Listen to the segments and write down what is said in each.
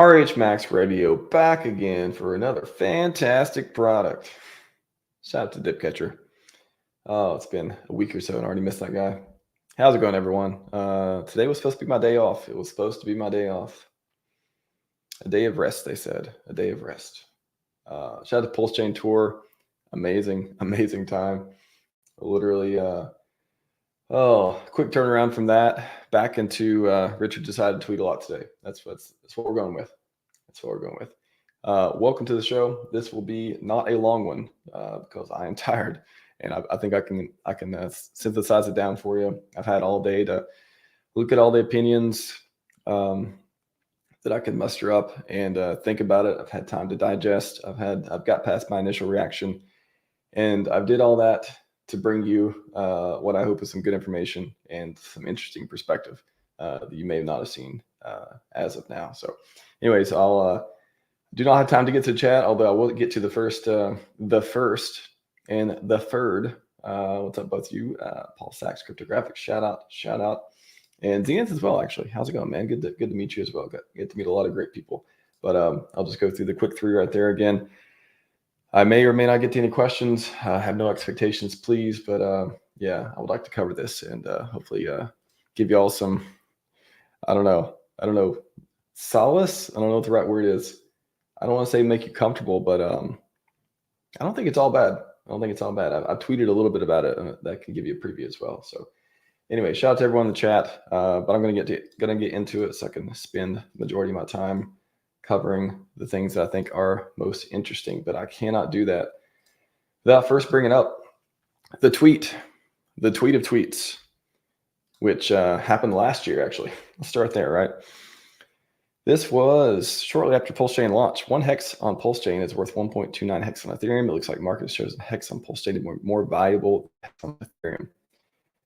RHMax Radio back again for another fantastic product. Shout out to Dipcatcher. Oh, it's been a week or so and I already missed that guy. How's it going, everyone? Today was supposed to be my day off. It was supposed to be my day off. A day of rest, they said. A day of rest. Shout out to PulseChain Tour. Amazing, amazing time. Literally, quick turnaround from that back into Richard decided to tweet a lot today. That's what we're going with. That's what we're going with. Welcome to the show. This will be not a long one because I am tired, and I think I can synthesize it down for you. I've had all day to look at all the opinions that I can muster up and think about it. I've had time to digest. I've got past my initial reaction, and I've did all that to bring you what I hope is some good information and some interesting perspective that you may not have seen as of now. So anyways, I'll do not have time to get to the chat, although I will get to the first and the third. What's up, both of you? PulseX Cryptographics, shout out. And Zenith as well, actually. How's it going, man? Good to meet you as well. Get to meet a lot of great people. But I'll just go through the quick three right there again. I may or may not get to any questions. I have no expectations, please. But yeah, I would like to cover this and hopefully give you all some, I don't know, solace. I don't know what the right word is. I don't want to say make you comfortable, but I don't think it's all bad. I've tweeted a little bit about it. That can give you a preview as well. So anyway, shout out to everyone in the chat. But I'm going to get into it so I can spend the majority of my time covering the things that I think are most interesting. But I cannot do that without first bringing up the tweet of tweets, which happened last year, actually. Let's start there, right? This was shortly after PulseChain launch. One hex on PulseChain is worth 1.29 hex on Ethereum. It looks like market shows a hex on PulseChain is more valuable on Ethereum.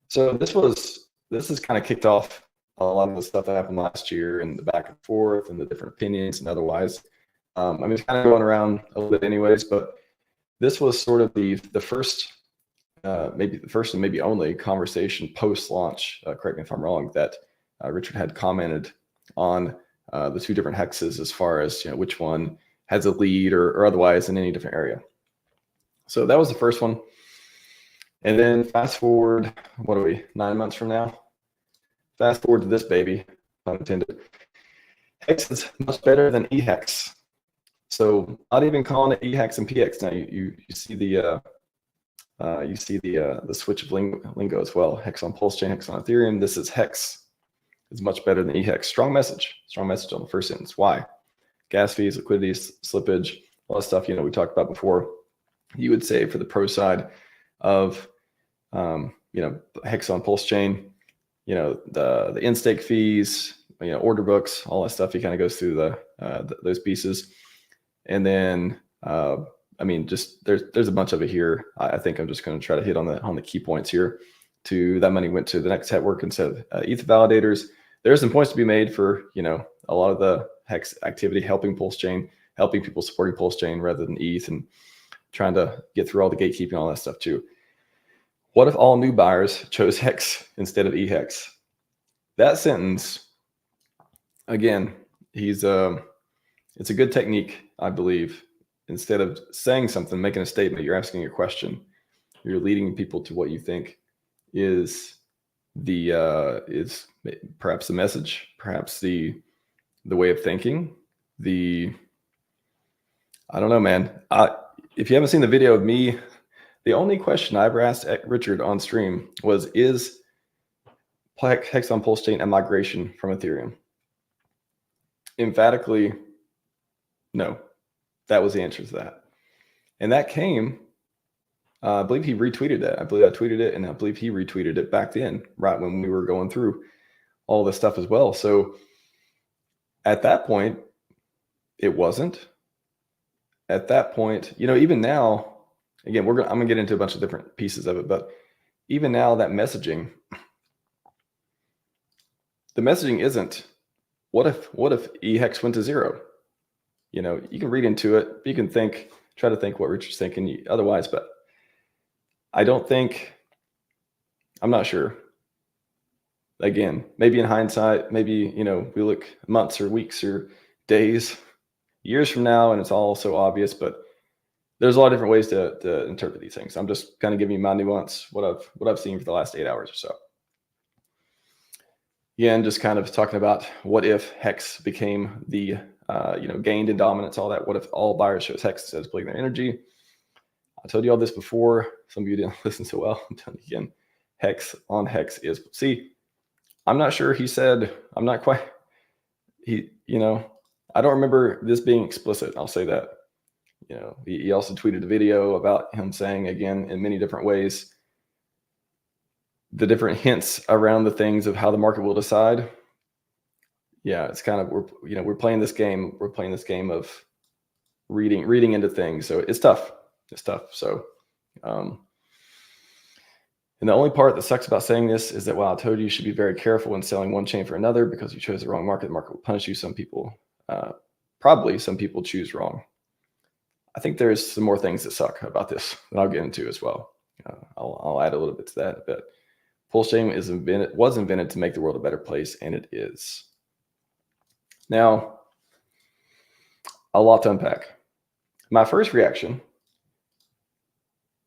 So this has kind of kicked off a lot of the stuff that happened last year and the back and forth and the different opinions and otherwise. I mean, it's kind of going around a little bit anyways, but this was sort of the first, maybe the first and maybe only conversation post-launch, correct me if I'm wrong, that Richard had commented on the two different hexes as far as which one has a lead or otherwise in any different area. So that was the first one. And then fast forward, what are we, 9 months from now? Fast forward to this baby, pun intended. Hex is much better than eHex. So not even calling it eHex and PX now. You see the switch of lingo as well. Hex on PulseChain, Hex on Ethereum. This is Hex. It's much better than eHex. Strong message on the first sentence. Why? Gas fees, liquidity, slippage, all that stuff we talked about before. You would say for the pro side of Hex on PulseChain, the in-stake fees, order books, all that stuff. He kind of goes through those pieces, and then I mean, just there's a bunch of it here. I think I'm just going to try to hit on the key points here. That money went to the next network instead of ETH validators. There's some points to be made for a lot of the Hex activity helping PulseChain, helping people supporting PulseChain rather than ETH, and trying to get through all the gatekeeping, all that stuff too. What if all new buyers chose Hex instead of eHex? That sentence, again, it's a good technique, I believe. Instead of saying something, making a statement, you're asking a question. You're leading people to what you think is perhaps the message, perhaps the way of thinking. I don't know, man. If you haven't seen the video of me, the only question I ever asked Richard on stream was, is Hex on PulseChain a migration from Ethereum? Emphatically, no. That was the answer to that. And that came, I believe he retweeted that. I believe I tweeted it, and I believe he retweeted it back then, right when we were going through all this stuff as well. So at that point, it wasn't. At that point, even now, again, I'm gonna get into a bunch of different pieces of it, but even now, that messaging, the messaging isn't, what if eHex went to zero? You can read into it. You can try to think what Richard's thinking otherwise, but I'm not sure. Again, maybe in hindsight, maybe, we look months or weeks or days, years from now, and it's all so obvious, but there's a lot of different ways to interpret these things. I'm just kind of giving you my nuance, what I've seen for the last 8 hours or so. Again, just kind of talking about what if Hex became the gained in dominance, all that. What if all buyers chose Hex instead of splitting their energy? I told you all this before. Some of you didn't listen so well. I'm telling you again, Hex on Hex is, see, I'm not sure he said, I'm not quite, I don't remember this being explicit. I'll say that. He also tweeted a video about him saying, again, in many different ways, the different hints around the things of how the market will decide. Yeah, it's kind of, we're playing this game. We're playing this game of reading into things. So it's tough. It's tough. So, and the only part that sucks about saying this is that, I told you should be very careful when selling one chain for another because you chose the wrong market. The market will punish you. Some people, probably some people choose wrong. I think there's some more things that suck about this that I'll get into as well. I'll add a little bit to that. But PulseChain was invented to make the world a better place, and it is. Now, a lot to unpack. My first reaction,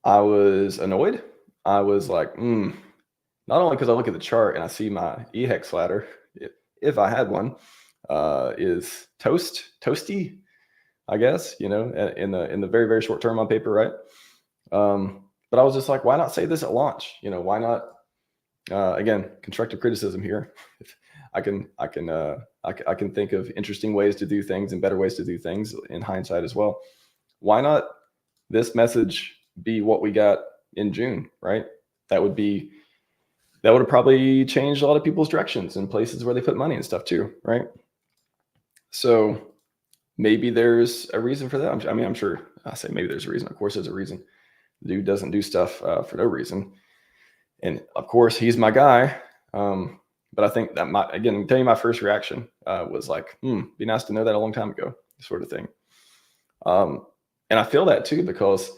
I was annoyed. I was like, not only because I look at the chart and I see my EHEX ladder, if I had one, is toasty, I guess, in the very, very short term on paper, right? But I was just like, why not say this at launch? Why not? Again, constructive criticism here. I can think of interesting ways to do things and better ways to do things in hindsight as well. Why not this message be what we got in June, right? That would have probably changed a lot of people's directions and places where they put money and stuff too, right? So maybe there's a reason for that. I'm sure I say maybe there's a reason. Of course, there's a reason. The dude doesn't do stuff for no reason. And of course, he's my guy. But I think that again, tell you my first reaction was like, be nice to know that a long time ago, sort of thing. And I feel that too, because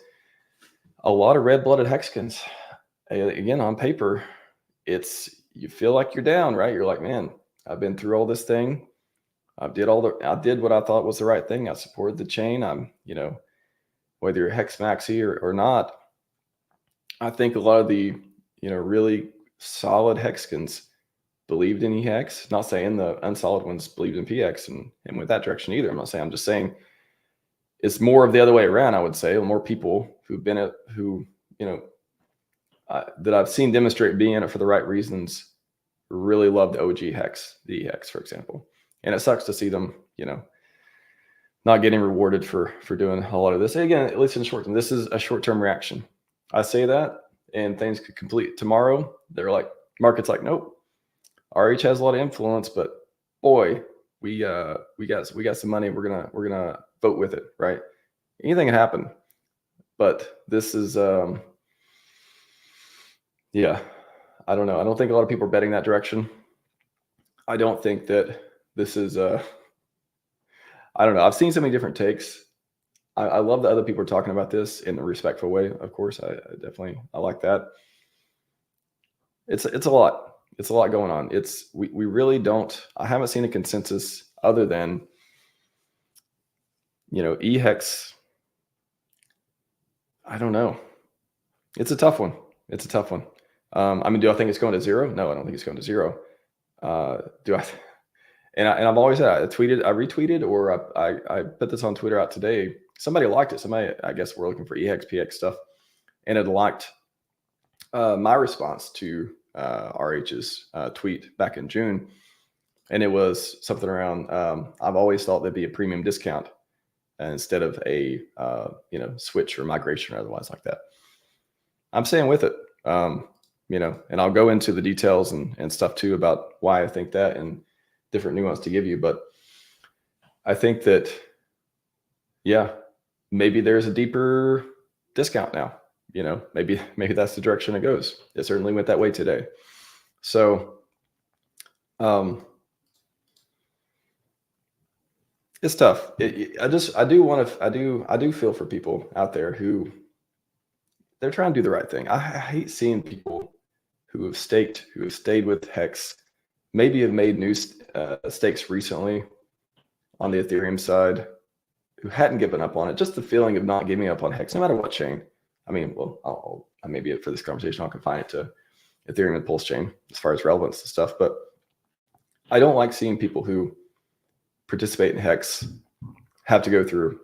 a lot of red-blooded Hexicans, again, on paper, you feel like you're down, right? You're like, man, I've been through all this thing. I did what I thought was the right thing. I supported the chain. I'm, whether you're Hex Maxi or not, I think a lot of the, really solid Hexicans believed in EHEX. Not saying the unsolid ones believed in PX and went that direction either. I'm just saying it's more of the other way around. I would say more people that I've seen demonstrate being in it for the right reasons really love the OG Hex, the EHEX, for example. And it sucks to see them, not getting rewarded for doing a lot of this. And again, at least in the short term, this is a short-term reaction. I say that and things could complete tomorrow. They're like, market's like, nope. RH has a lot of influence, but boy, we got some money. We're gonna vote with it, right? Anything can happen, but this is yeah. I don't know. I don't think a lot of people are betting that direction. I don't think that this is I don't know. I've seen so many different takes. I love that other people are talking about this in a respectful way. Of course, I like that. It's a lot. It's a lot going on. We really don't. I haven't seen a consensus other than EHEX. I don't know. It's a tough one. Do I think it's going to zero? No, I don't think it's going to zero. Do I? And I've always said, I retweeted, or I put this on Twitter out today. Somebody liked it. Somebody, I guess we're looking for EHEX, PX stuff, and it liked my response to RH's tweet back in June. And it was something around, I've always thought there'd be a premium discount instead of a switch or migration or otherwise like that. I'm staying with it, and I'll go into the details and stuff too about why I think that and different nuance to give you. But I think that, yeah, maybe there's a deeper discount now. Maybe that's the direction it goes. It certainly went that way today. So, it's tough. I do feel for people out there who they're trying to do the right thing. I hate seeing people who have stayed with Hex, maybe have made new stakes recently, on the Ethereum side who hadn't given up on it. Just the feeling of not giving up on Hex, no matter what chain. I mean, well, maybe for this conversation, I'll confine it to Ethereum and PulseChain as far as relevance and stuff. But I don't like seeing people who participate in Hex have to go through,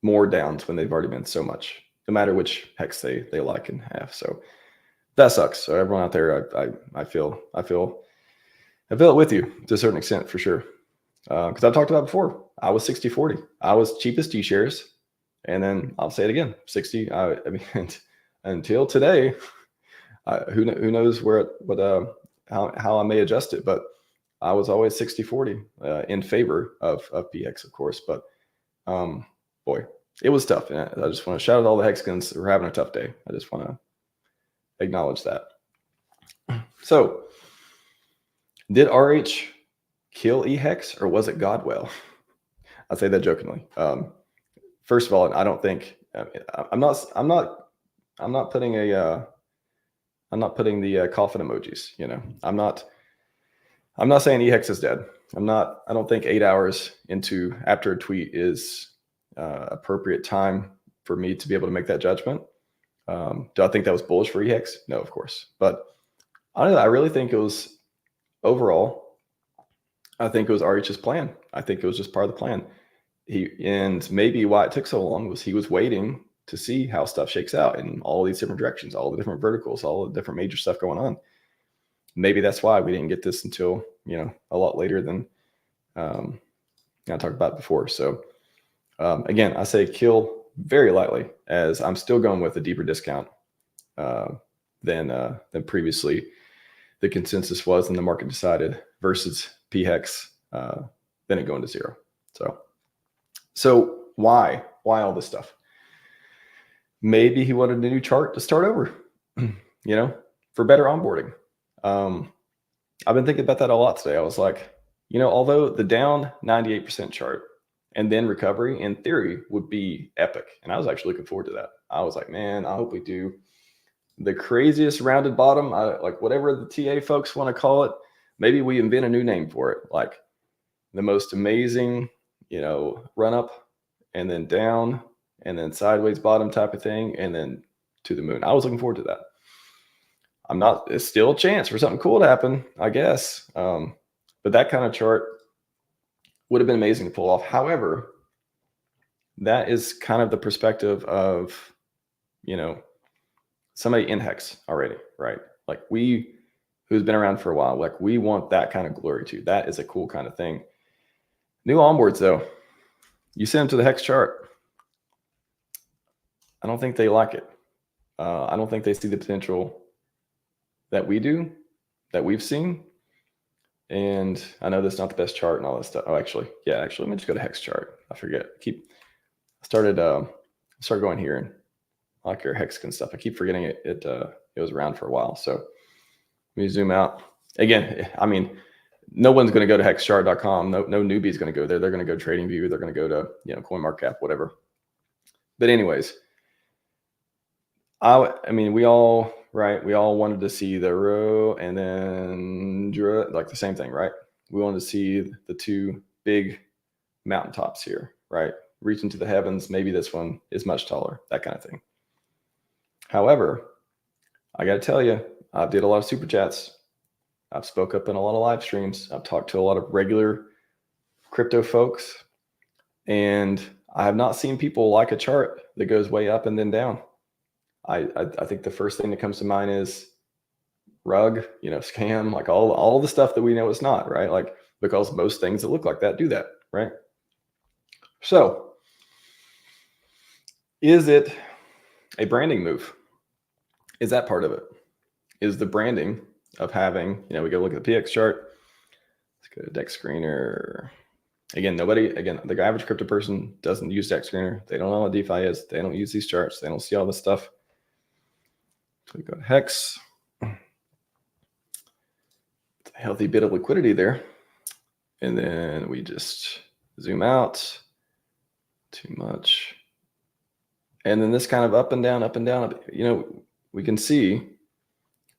more downs when they've already been so much, no matter which Hex they like and have. So that sucks. So everyone out there, I feel it with you to a certain extent for sure. Because I've talked about before, I was 60-40. I was cheapest T shares, and then I'll say it again, 60. I mean, until today, who knows how I may adjust it, but I was always 60-40 in favor of PX, of course. But boy, it was tough. And I just want to shout out all the Hexicans who are having a tough day. I just want to acknowledge that. So, did RH kill eHex, or was it Godwell? I say that jokingly. First of all, I don't think I'm not putting the coffin emojis. I'm not saying eHex is dead. I don't think 8 hours after a tweet is appropriate time for me to be able to make that judgment. Do I think that was bullish for eHex? No, of course. But I really think it was overall. I think it was RH's plan. I think it was just part of the plan. And maybe why it took so long was he was waiting to see how stuff shakes out in all these different directions, all the different verticals, all the different major stuff going on. Maybe that's why we didn't get this until, a lot later than I talked about before. So again, I say kill very lightly, as I'm still going with a deeper discount than previously the consensus was and the market decided, versus PHEX then it going to zero. So why all this stuff? Maybe he wanted a new chart to start over, for better onboarding. I've been thinking about that a lot today. I was like, although the down 98% chart and then recovery in theory would be epic. And I was actually looking forward to that. I was like, man, I hope we do the craziest rounded bottom, like whatever the TA folks want to call it. Maybe we invent a new name for it, like the most amazing, run up and then down and then sideways bottom type of thing, and then to the moon. I was looking forward to that. It's still a chance for something cool to happen, I guess. But that kind of chart would have been amazing to pull off. However, that is kind of the perspective of, somebody in Hex already, right? Like who's been around for a while, like we want that kind of glory too. That is a cool kind of thing. New onboards though, you send them to the Hex chart. I don't think they like it. I don't think they see the potential that we do, that we've seen. And I know that's not the best chart and all that stuff. Oh, actually, let me just go to Hex chart. I forget. I started going here and I like your Hexagon stuff. I keep forgetting it was around for a while. So let me zoom out. Again, I mean, no one's going to go to hexchart.com. No newbie is going to go there. They're going to go TradingView. They're going to go to, CoinMarketCap, whatever. But anyways, I mean, we all wanted to see the row and then like the same thing, right? We wanted to see the two big mountaintops here, right? Reaching to the heavens. Maybe this one is much taller, that kind of thing. However, I got to tell you, I did a lot of super chats. I've spoke up in a lot of live streams. I've talked to a lot of regular crypto folks, and I have not seen people like a chart that goes way up and then down. I think the first thing that comes to mind is rug, scam, like all the stuff that we know it's not, right? Like, because most things that look like that do that, right? So is it a branding move? Is that part of it? Is the branding of having, we go look at the PX chart. Let's go to Deck Screener. Again, the average crypto person doesn't use Deck Screener. They don't know what DeFi is. They don't use these charts. They don't see all this stuff. So we go to Hex. It's a healthy bit of liquidity there. And then we just zoom out. Too much. And then this kind of up and down, we can see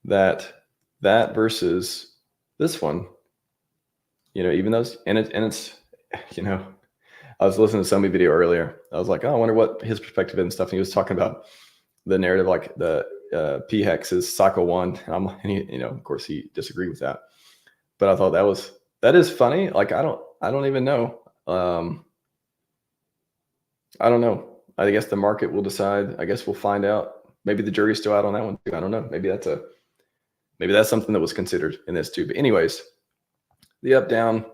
that versus this one even those, and it's, I was listening to somebody's video earlier. I was like, oh, I wonder what his perspective is and stuff. And he was talking about the narrative, like the P Hex is cycle one. And he, of course he disagreed with that, but I thought that is funny. Like, I don't even know. I don't know. I guess the market will decide. I guess we'll find out. Maybe the jury's still out on that one too. I don't know. Maybe that's something that was considered in this too. But anyways, the up, down,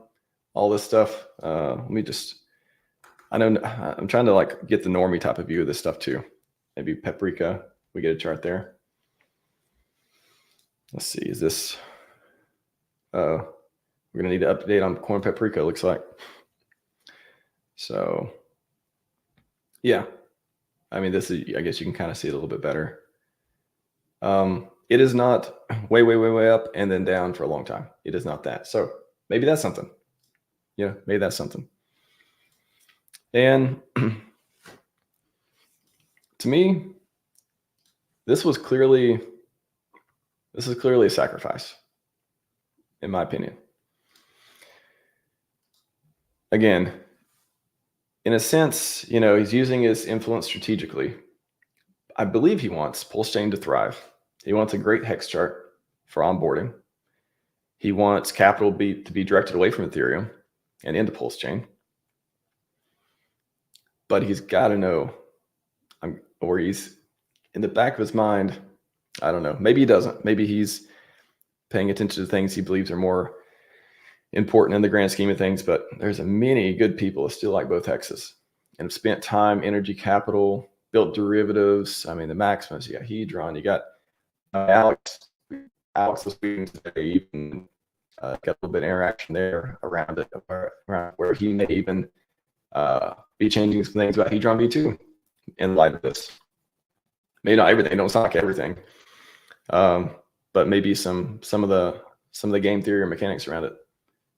all this stuff. Let me just, I know I'm trying to like get the normie type of view of this stuff too. Maybe paprika, we get a chart there. Let's see, is this, we're gonna need to update on coin paprika, looks like. So yeah, I mean, this is, I guess you can kind of see it a little bit better. It is not way up and then down for a long time. It is not that. So maybe that's something. Maybe that's something. And to me, this is clearly a sacrifice, in my opinion. Again, in a sense, he's using his influence strategically. I believe he wants PulseChain to thrive. He wants a great hex chart for onboarding. He wants capital to be directed away from Ethereum and into PulseChain. But he's got to know, or he's in the back of his mind, I don't know. Maybe he doesn't. Maybe he's paying attention to things he believes are more important in the grand scheme of things. But there's many good people that still like both hexes and have spent time, energy, capital, built derivatives. I mean, the Maximus, you got Hedron, you got Alex was speaking today, even got a little bit of interaction there around it, where he may even be changing some things about Hedron V2 in light of this. Maybe not everything, don't sound like everything, but maybe some of the game theory or mechanics around it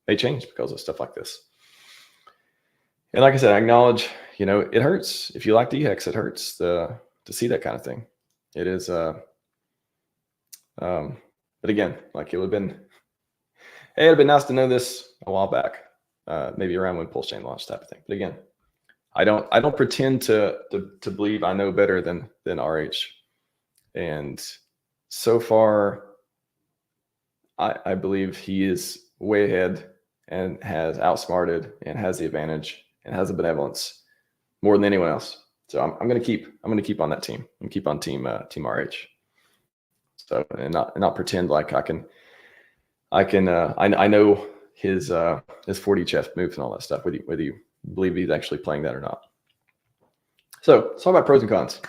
may change because of stuff like this. And like I said, I acknowledge, it hurts. If you like the Hex, it hurts to see that kind of thing. It is, but again, like it'd have been nice to know this a while back, maybe around when PulseChain launched, type of thing. But again, I don't pretend to believe I know better than RH. And so far, I believe he is way ahead and has outsmarted and has the advantage and has the benevolence more than anyone else. So I'm going to keep on that team and keep on team RH. So and not pretend like I know his 4D chess moves and all that stuff, whether you believe he's actually playing that or not. So let's talk about pros and cons.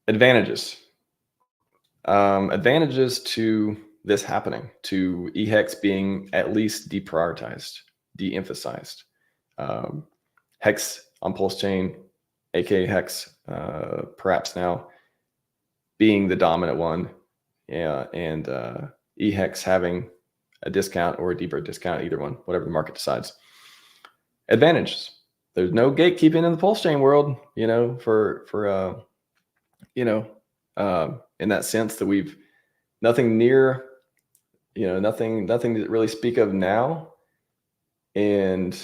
Advantages. Advantages to this happening, to EHEX being at least deprioritized, de-emphasized. Hex on PulseChain, aka Hex, perhaps now being the dominant one, and EHEX having a discount or a deeper discount, either one, whatever the market decides. Advantages. There's no gatekeeping in the PulseChain world, in that sense that we've nothing near, nothing to really speak of now, and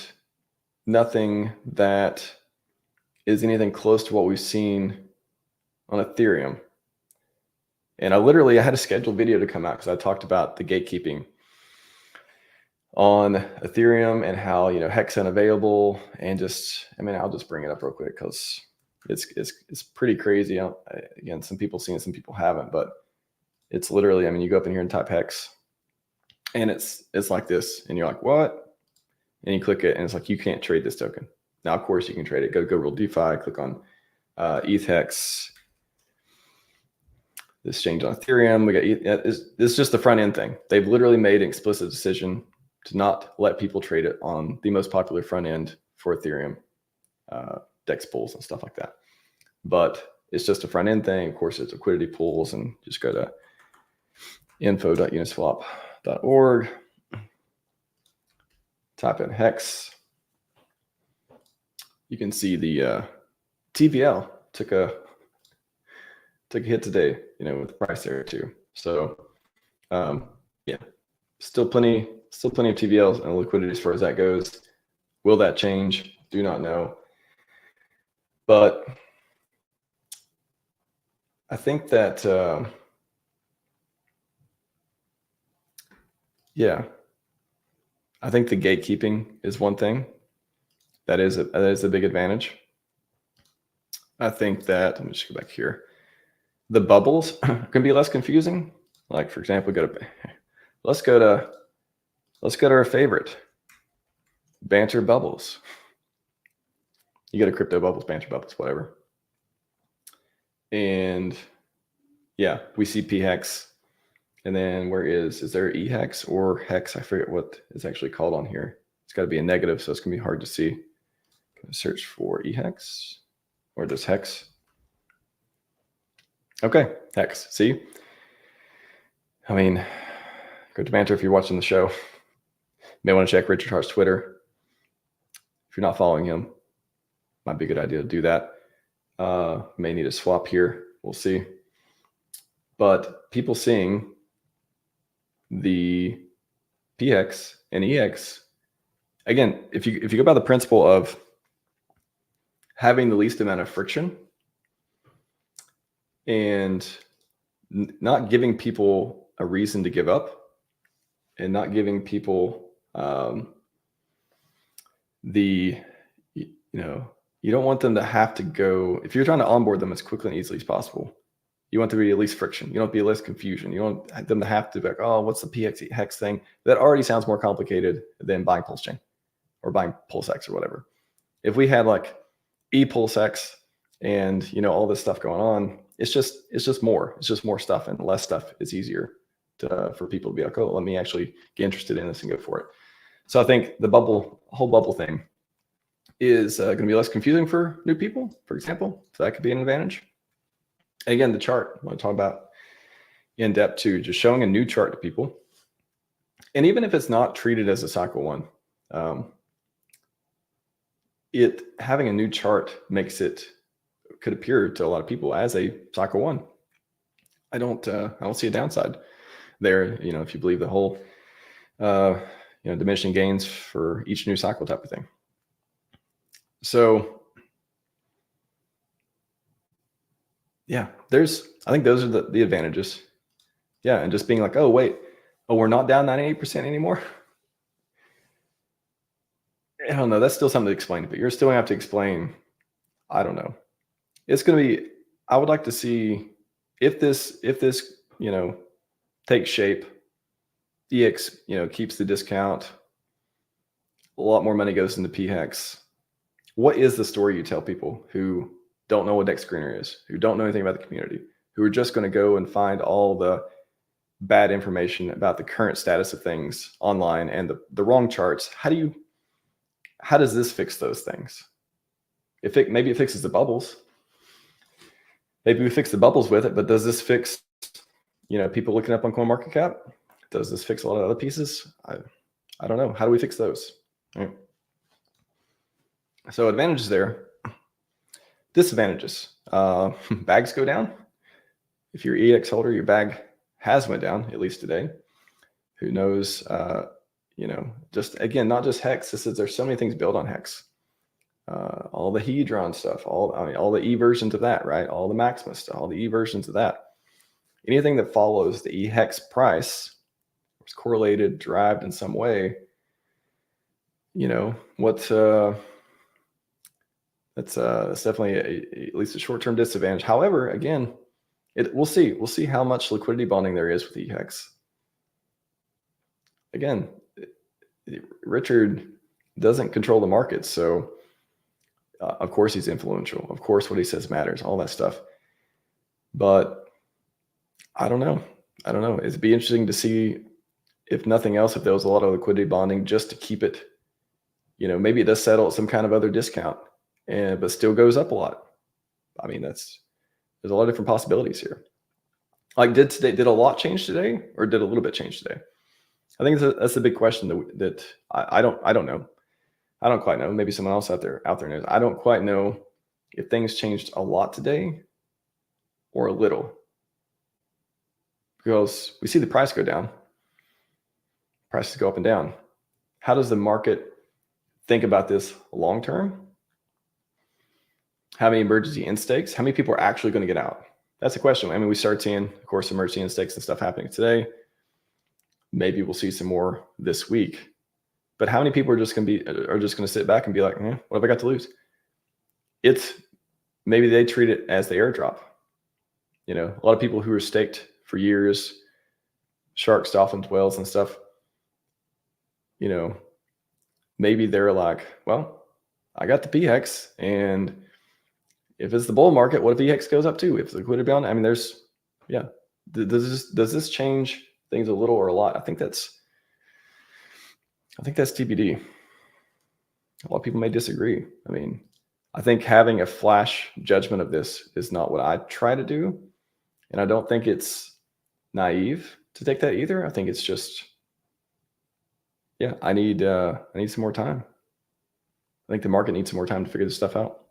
nothing that is anything close to what we've seen on Ethereum. And I had a scheduled video to come out because I talked about the gatekeeping on Ethereum and how, Hex unavailable, and I'll just bring it up real quick because it's pretty crazy. Again, some people seen it, some people haven't, but it's literally, you go up in here and type Hex and it's like this, and you're like, what? And you click it and it's like, you can't trade this token. Now, of course you can trade it. Go real DeFi, click on ETH Hex. This change on Ethereum. We got this is just the front end thing. They've literally made an explicit decision to not let people trade it on the most popular front end for Ethereum, DEX pools and stuff like that. But it's just a front end thing. Of course, it's liquidity pools, and just go to info.uniswap.org, type in Hex. You can see the TVL took a hit today, with the price there too. So yeah, still plenty Still plenty of TVLs and liquidity as far as that goes. Will that change? Do not know. But I think that, yeah, I think the gatekeeping is one thing. That is a big advantage. I think that, let me just go back here. The bubbles can be less confusing. Like, for example, let's go to our favorite, banter bubbles. You go to crypto bubbles, banter bubbles, whatever. And yeah, we see P Hex. And then where is there E Hex or Hex? I forget what it's actually called on here. It's got to be a negative, so it's going to be hard to see. Search for E Hex or just Hex. Okay, Hex. See? I mean, go to banter if you're watching the show. You may want to check Richard Hart's Twitter. If you're not following him, might be a good idea to do that. May need a swap here. We'll see. But people seeing the PX and EX, again, if you go by the principle of having the least amount of friction and not giving people a reason to give up and not giving people you don't want them to have to go, if you're trying to onboard them as quickly and easily as possible, you want there to be at least friction. You don't be less confusion. You don't want them to have to be like, oh, what's the PX Hex thing? That already sounds more complicated than buying PulseChain or buying PulseX or whatever. If we had like PulseX and all this stuff going on, it's just more stuff, and less stuff is easier for people to be like, oh, let me actually get interested in this and go for it. So I think the whole bubble thing is going to be less confusing for new people, for example. So that could be an advantage. Again, the chart, I want to talk about in depth too, just showing a new chart to people. And even if it's not treated as a cycle one, having a new chart could appear to a lot of people as a cycle one. I don't see a downside there, if you believe the whole, diminishing gains for each new cycle type of thing. So yeah, I think those are the advantages. Yeah. And just being like, oh, wait, we're not down 98% anymore. I don't know. That's still something to explain, but you're still gonna have to explain. I don't know. It's going to be, I would like to see if this, takes shape, EX, keeps the discount, a lot more money goes into PHEX. What is the story you tell people who don't know what Dex Screener is, who don't know anything about the community, who are just going to go and find all the bad information about the current status of things online and the wrong charts? How does this fix those things? Maybe it fixes the bubbles. Maybe we fix the bubbles with it, but does this fix, people looking up on CoinMarketCap? Does this fix a lot of other pieces? I don't know. How do we fix those? Right. So advantages there. Disadvantages. Bags go down. If you're EX holder, your bag has went down, at least today. Who knows? Just again, not just Hex. There's so many things built on Hex. All the Hedron stuff, all the E versions of that, right? All the Maximus stuff, all the E versions of that. Anything that follows the E Hex price is correlated, derived in some way. That's definitely at least a short-term disadvantage. However, again, we'll see how much liquidity bonding there is with E Hex. Again, Richard doesn't control the market, so of course he's influential. Of course what he says matters, all that stuff. But I don't know. It'd be interesting to see, if nothing else, if there was a lot of liquidity bonding just to keep it, maybe it does settle at some kind of other discount, but still goes up a lot. I mean, there's a lot of different possibilities here. Like, did a lot change today, or did a little bit change today? I think that's the big question that I don't know. I don't quite know. Maybe someone else out there knows. I don't quite know if things changed a lot today or a little, because we see the price go down. prices go up and down. How does the market think about this long term? How many emergency end stakes? How many people are actually going to get out? That's the question. I mean, we start seeing, of course, emergency end stakes and stuff happening today. Maybe we'll see some more this week. But how many people are just going to sit back and be like, what have I got to lose? It's maybe they treat it as the airdrop. A lot of people who are staked for years, sharks, dolphins, whales, and stuff. Maybe they're like, well, I got the PHEX, and if it's the bull market, what if PHEX goes up too? If the liquidity bound, I mean, does this change things a little or a lot? I think that's TBD. A lot of people may disagree. I mean, I think having a flash judgment of this is not what I try to do. And I don't think it's naive to take that either. I think it's just, I need some more time. I think the market needs some more time to figure this stuff out.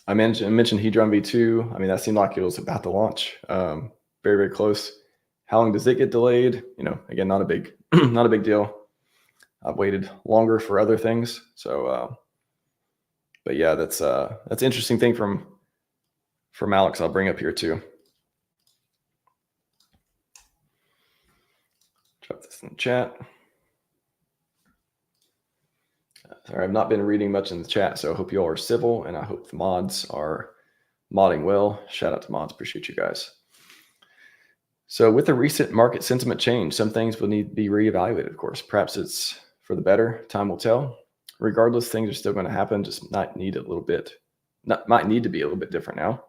I mentioned Hedron V2. I mean, that seemed like it was about to launch. Very, very close. How long does it get delayed? Again, not a big, not a big deal. I've waited longer for other things. So, but yeah, that's an interesting thing from Alex. I'll bring up here too. Drop this in the chat. Sorry, I've not been reading much in the chat, so I hope you all are civil, and I hope the mods are modding well. Shout out to mods. Appreciate you guys. So with the recent market sentiment change, some things will need to be reevaluated, of course. Perhaps it's for the better. Time will tell. Regardless, things are still going to happen, just might need to be a little bit different now.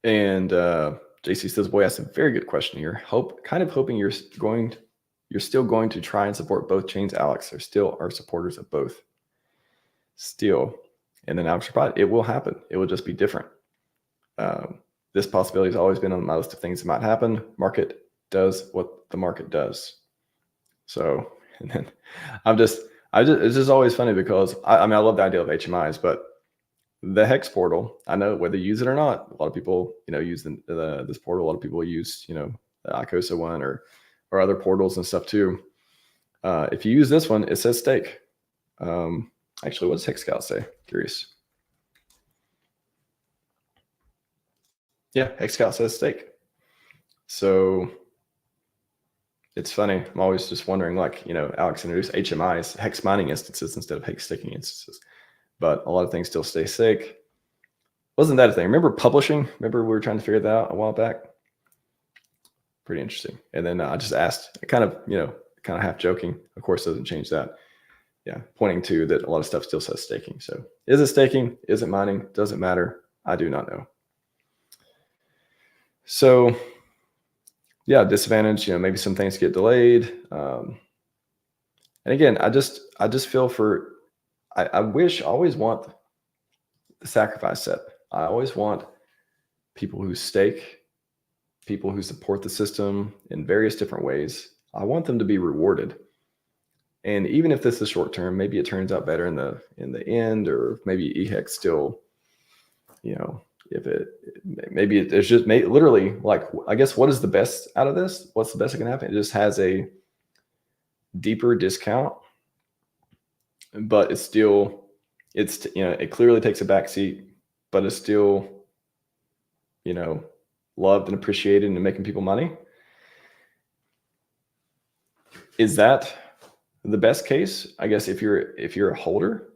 And JC says, boy, that's a very good question here. Kind of hoping you're still going to try and support both chains, Alex. There still are supporters of both. Still. And then Alex replied, it will happen. It will just be different. This possibility has always been on my list of things that might happen. Market does what the market does. So, and then it's just always funny because I love the idea of HMIs, but the Hex portal, I know whether you use it or not, a lot of people, use this portal. A lot of people use, the ICOSA one or other portals and stuff too. If you use this one, it says stake. Actually, what does Hex Scout say? Curious. Yeah, Hex Scout says stake. So it's funny. I'm always just wondering, Alex introduced HMIs, Hex mining instances instead of Hex staking instances. But a lot of things still stay stake. Wasn't that a thing? Remember publishing? Remember we were trying to figure that out a while back? Pretty interesting. And then I just asked, kind of half joking. Of course, doesn't change that. Yeah, pointing to that a lot of stuff still says staking. So is it staking? Is it mining? Doesn't matter. I do not know. So yeah, disadvantage, maybe some things get delayed. And again, I just feel for, I always want the sacrifice set. I always want people who stake, people who support the system in various different ways. I want them to be rewarded. And even if this is short term, maybe it turns out better in the end, or maybe EHEX still, there's just literally, I guess, what is the best out of this? What's the best that can happen? It just has a deeper discount, but it clearly takes a backseat, but it's still, loved and appreciated and making people money. Is that the best case? I guess if you're a holder,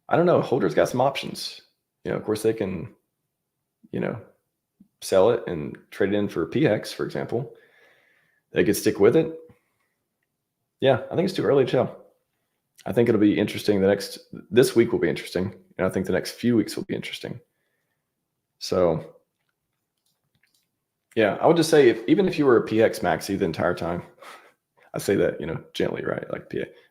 I don't know. Holders got some options. Of course they can, sell it and trade it in for PX, for example. They could stick with it. Yeah, I think it's too early to tell. I think it'll be interesting. This week will be interesting. And I think the next few weeks will be interesting. So yeah, I would just say even if you were a PX maxi the entire time, I say that, gently, right?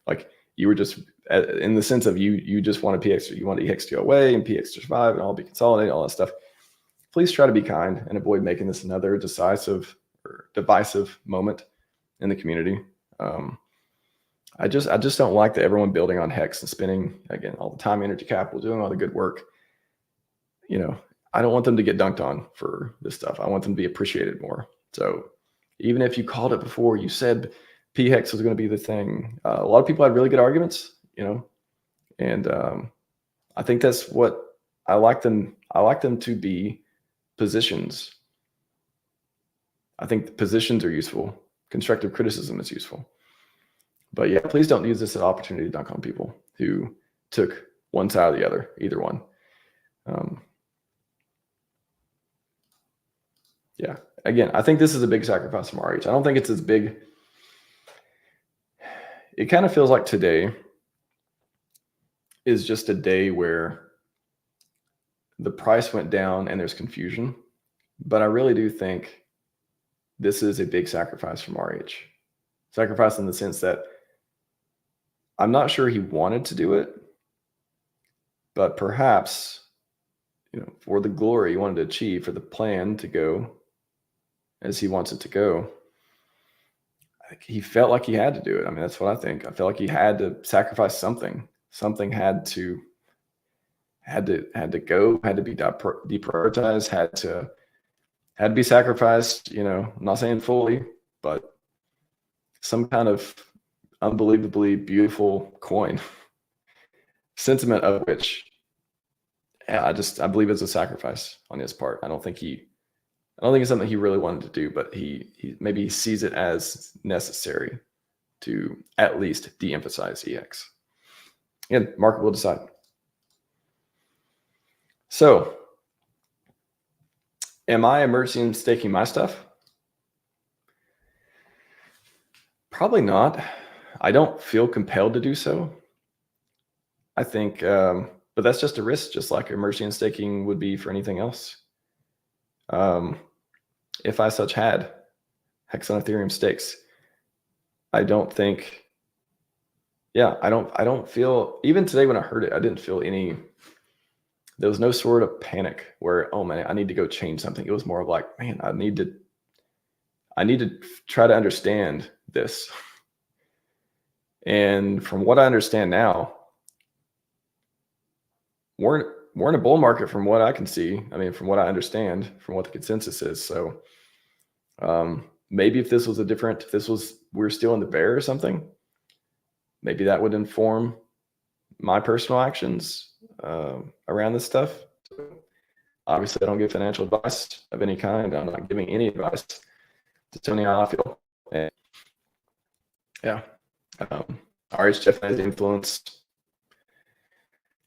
Like you were just in the sense of you just want a PX, you want EX to go away and PX to survive and all be consolidated, all that stuff. Please try to be kind and avoid making this another decisive or divisive moment in the community. I just don't like that everyone building on Hex and spending, again, all the time, energy, capital, doing all the good work. I don't want them to get dunked on for this stuff. I want them to be appreciated more. So even if you called it before, you said PHEX was going to be the thing. A lot of people had really good arguments, and I think that's what I like them. I like them to be positions. I think the positions are useful. Constructive criticism is useful. But yeah, please don't use this as an opportunity to dunk on people who took one side or the other, either one. Yeah, again, I think this is a big sacrifice from RH. I don't think it's as big. It kind of feels like today is just a day where the price went down and there's confusion. But I really do think this is a big sacrifice from RH. Sacrifice in the sense that I'm not sure he wanted to do it, but perhaps, for the glory he wanted to achieve, for the plan to go as he wants it to go, he felt like he had to do it. I mean, that's what I think. I felt like he had to sacrifice something. Something had to go, had to be deprioritized, had to be sacrificed. I'm not saying fully, but some kind of unbelievably beautiful coin. Sentiment of which, I believe it's a sacrifice on his part. I don't think it's something he really wanted to do, but he maybe sees it as necessary to at least de-emphasize EX. And market will decide. So, am I emerging staking my stuff? Probably not. I don't feel compelled to do so. I think, but that's just a risk, just like emerging staking would be for anything else. If I such had Hex on Ethereum stakes, I don't think, I don't feel, even today when I heard it, I didn't feel there was no sort of panic where, oh man, I need to go change something. It was more of like, man, I need to try to understand this. And from what I understand now, we're in a bull market from what I can see. I mean, from what I understand, from what the consensus is. So maybe if we're still in the bear or something, maybe that would inform my personal actions around this stuff. Obviously, I don't give financial advice of any kind. I'm not giving any advice to tell me how I feel. And yeah, RH definitely has influenced.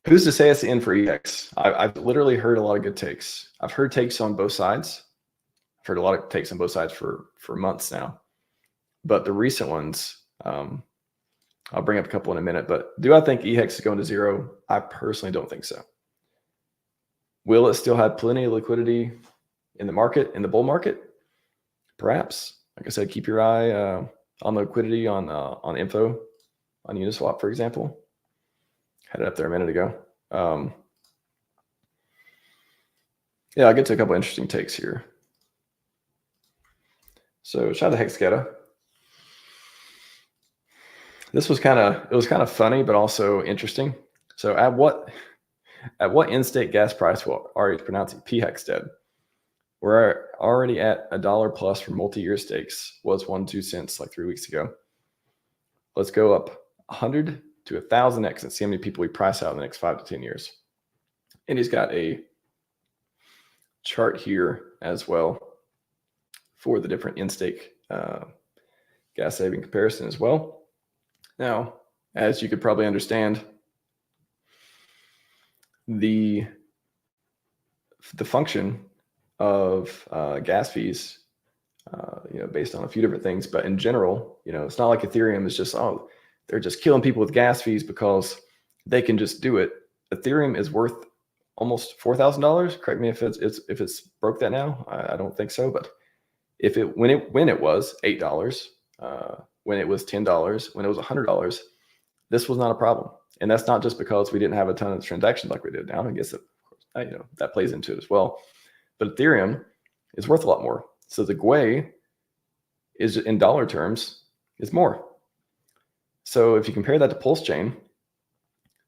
Who's to say it's the end for EX? I've literally heard a lot of good takes. I've heard takes on both sides. I've heard a lot of takes on both sides for months now. But the recent ones, I'll bring up a couple in a minute. But do I think EHEX is going to zero? I personally don't think so. Will it still have plenty of liquidity in the market, in the bull market? Perhaps. Like I said, keep your eye on the liquidity on info on Uniswap, for example. Had it up there a minute ago. Yeah, I'll get to a couple interesting takes here. So shout out to Hexgeta. This was kind of funny, but also interesting. So at what in-state gas price will RH pronounce it? PHEX dead. We're already at $1 plus for multi-year stakes. Was 1-2 cents like 3 weeks ago. Let's go up 100 to 1,000x and see how many people we price out in the next 5 to 10 years. And he's got a chart here as well for the different in-stake gas saving comparison as well. Now, as you could probably understand, the function of gas fees, based on a few different things, but in general, it's not like Ethereum is just, they're just killing people with gas fees because they can just do it. Ethereum is worth almost $4,000. Correct me if it's broke that now. I don't think so, but when it was $8, when it was $10, when it was $100, this was not a problem. And that's not just because we didn't have a ton of transactions like we did now. I guess that plays into it as well. But Ethereum is worth a lot more. So the GUI is, in dollar terms, is more. So if you compare that to PulseChain,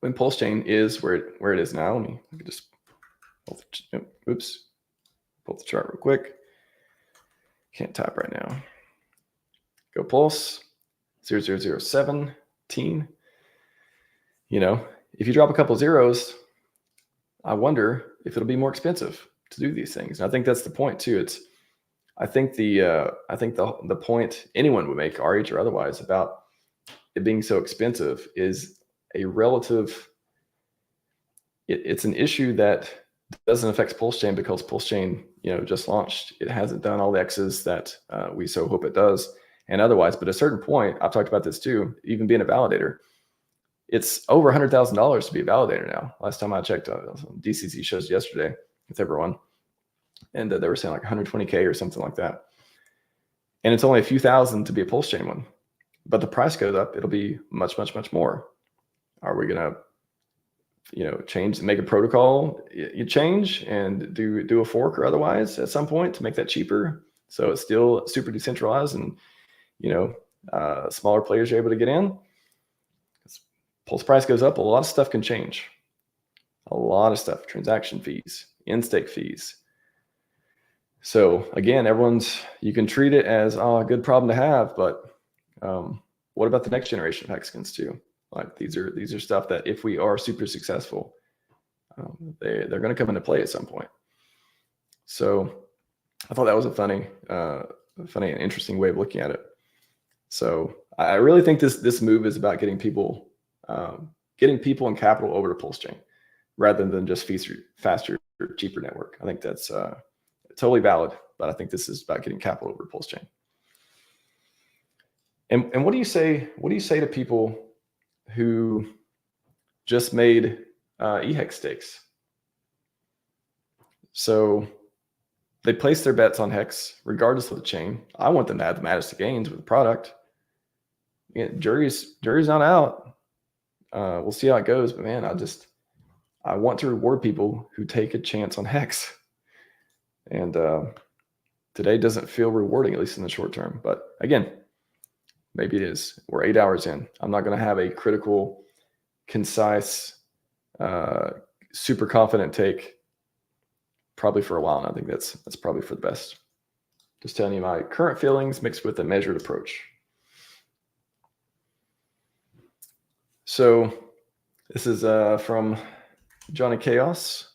when PulseChain is where it is now, let me just Oops. Pull up the chart real quick. Can't type right now. Go Pulse 0007. You know, if you drop a couple zeros, I wonder if it'll be more expensive to do these things. And I think that's the point too. I think the point anyone would make, RH or otherwise, about it being so expensive is a relative. It's an issue that doesn't affect PulseChain because PulseChain, just launched. It hasn't done all the X's that we so hope it does, and otherwise. But at a certain point, I've talked about this too. Even being a validator, it's over $100,000 to be a validator now. Last time I checked, DCC shows yesterday with everyone, and they were saying like 120K or something like that. And it's only a few thousand to be a PulseChain one, but the price goes up. It'll be much, much, much more. Are we gonna, change, make a protocol, you change and do a fork or otherwise at some point to make that cheaper, so it's still super decentralized and smaller players are able to get in? Pulse price goes up, a lot of stuff can change. A lot of stuff, transaction fees, in-stake fees. So again, you can treat it as a good problem to have, but what about the next generation of hexagons too? Like these are stuff that if we are super successful, they're going to come into play at some point. So I thought that was a funny and interesting way of looking at it. So I really think this move is about getting people and capital over to PulseChain rather than just faster, cheaper network. I think that's totally valid, but I think this is about getting capital over to PulseChain. And what do you say to people who just made EHEX stakes? So they place their bets on Hex regardless of the chain. I want them to have the maddest gains with the product. Jury's not out. We'll see how it goes, but man, I want to reward people who take a chance on Hex. And today doesn't feel rewarding, at least in the short term. But again, maybe it is. We're 8 hours in. I'm not going to have a critical, concise, super confident take probably for a while. And I think that's probably for the best. Just telling you my current feelings mixed with a measured approach. So this is from Johnny Chaos,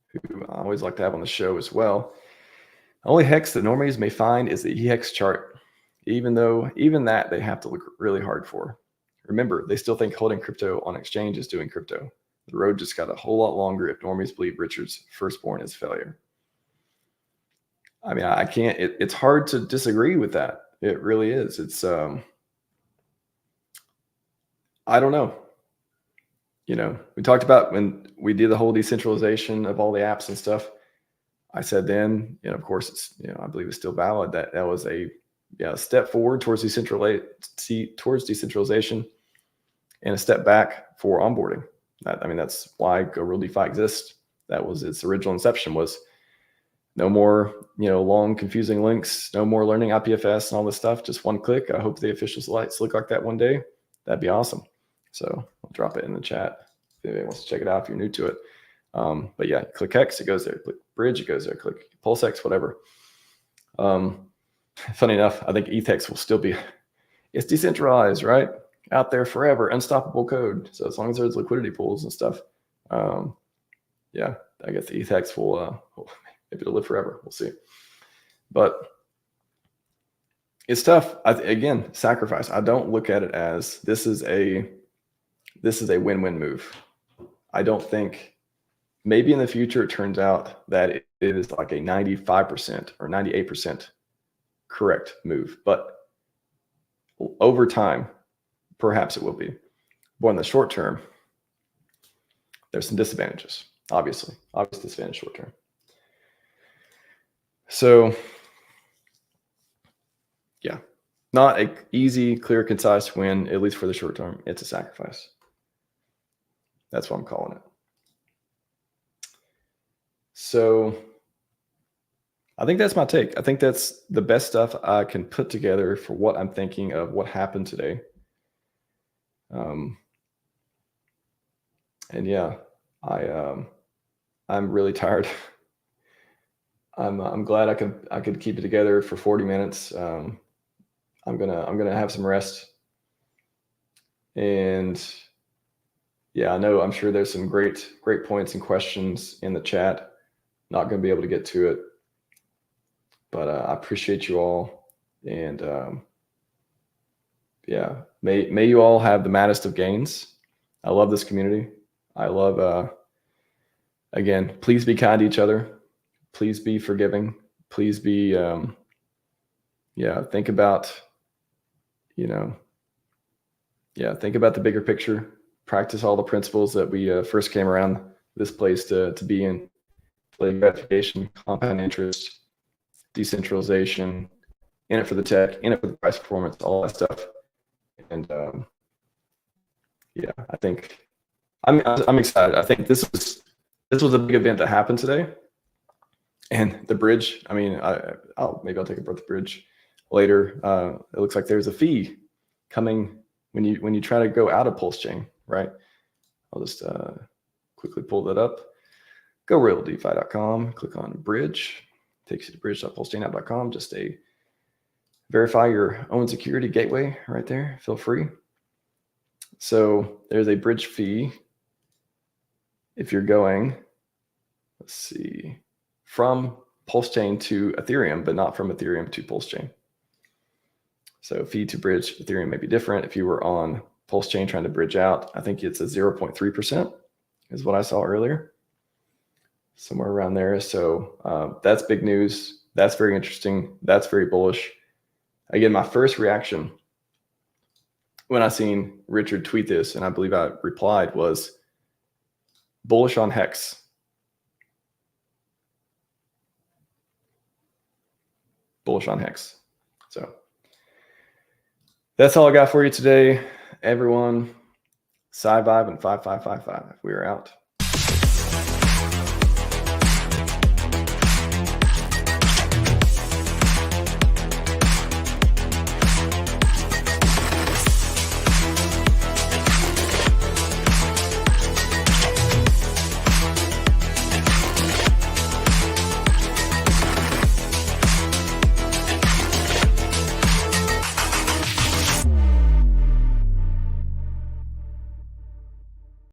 who I always like to have on the show as well. Only hex that normies may find is the EHEX chart, even that they have to look really hard for. Remember, they still think holding crypto on exchange is doing crypto. The road just got a whole lot longer if normies believe Richard's firstborn is failure. I mean, I can't, it's hard to disagree with that. It really is. It's, I don't know. We talked about when we did the whole decentralization of all the apps and stuff. I said then, of course, it's, I believe it's still valid that was a step forward towards decentralization and a step back for onboarding. That's why Go Real DeFi exists. That was its original inception, was no more, long confusing links, no more learning IPFS and all this stuff. Just one click. I hope the official sites look like that one day. That'd be awesome. So I'll drop it in the chat if anybody wants to check it out if you're new to it. But yeah, click Hex, it goes there. Click Bridge, it goes there. Click PulseX, whatever. Funny enough, I think ETHEX will still be, it's decentralized, right? Out there forever, unstoppable code. So as long as there's liquidity pools and stuff, I guess the ETHEX will maybe it'll live forever. We'll see. But it's tough. Again, sacrifice. I don't look at it as this is a win-win move. I don't think, maybe in the future it turns out that it is like a 95% or 98% correct move, but over time, perhaps it will be. But in the short term, there's some disadvantages, obvious disadvantage short term. So yeah, not an easy, clear, concise win, at least for the short term. It's a sacrifice. That's what I'm calling it. So I think that's my take. I think that's the best stuff I can put together for what I'm thinking of what happened today. And yeah, I I'm really tired. I'm glad I could keep it together for 40 minutes. I'm gonna have some rest. And yeah, I'm sure there's some great points and questions in the chat. Not gonna be able to get to it, but I appreciate you all. And yeah, may you all have the maddest of gains. I love this community. I love, again, please be kind to each other. Please be forgiving. Please be, think about, think about the bigger picture. Practice all the principles that we first came around this place to be in. Delayed gratification, compound interest, decentralization, in it for the tech, in it for the price performance, all that stuff. And I think I'm excited. I think this was a big event that happened today. And the bridge, I mean, maybe I'll take a breath the bridge later. It looks like there's a fee coming when you try to go out of PulseChain, right? I'll just quickly pull that up. Go realdefi.com, click on bridge, takes you to bridge.pulsechainapp.com. Just verify your own security gateway right there. Feel free. So there's a bridge fee if you're going, let's see, from PulseChain to Ethereum, but not from Ethereum to PulseChain. So fee to bridge Ethereum may be different. If you were on PulseChain trying to bridge out, I think it's a 0.3% is what I saw earlier, somewhere around there. So that's big news. That's very interesting. That's very bullish. Again, my first reaction when I seen Richard tweet this, and I believe I replied, was bullish on Hex. Bullish on Hex. So that's all I got for you today, everyone. Scivive and 5555. We are out.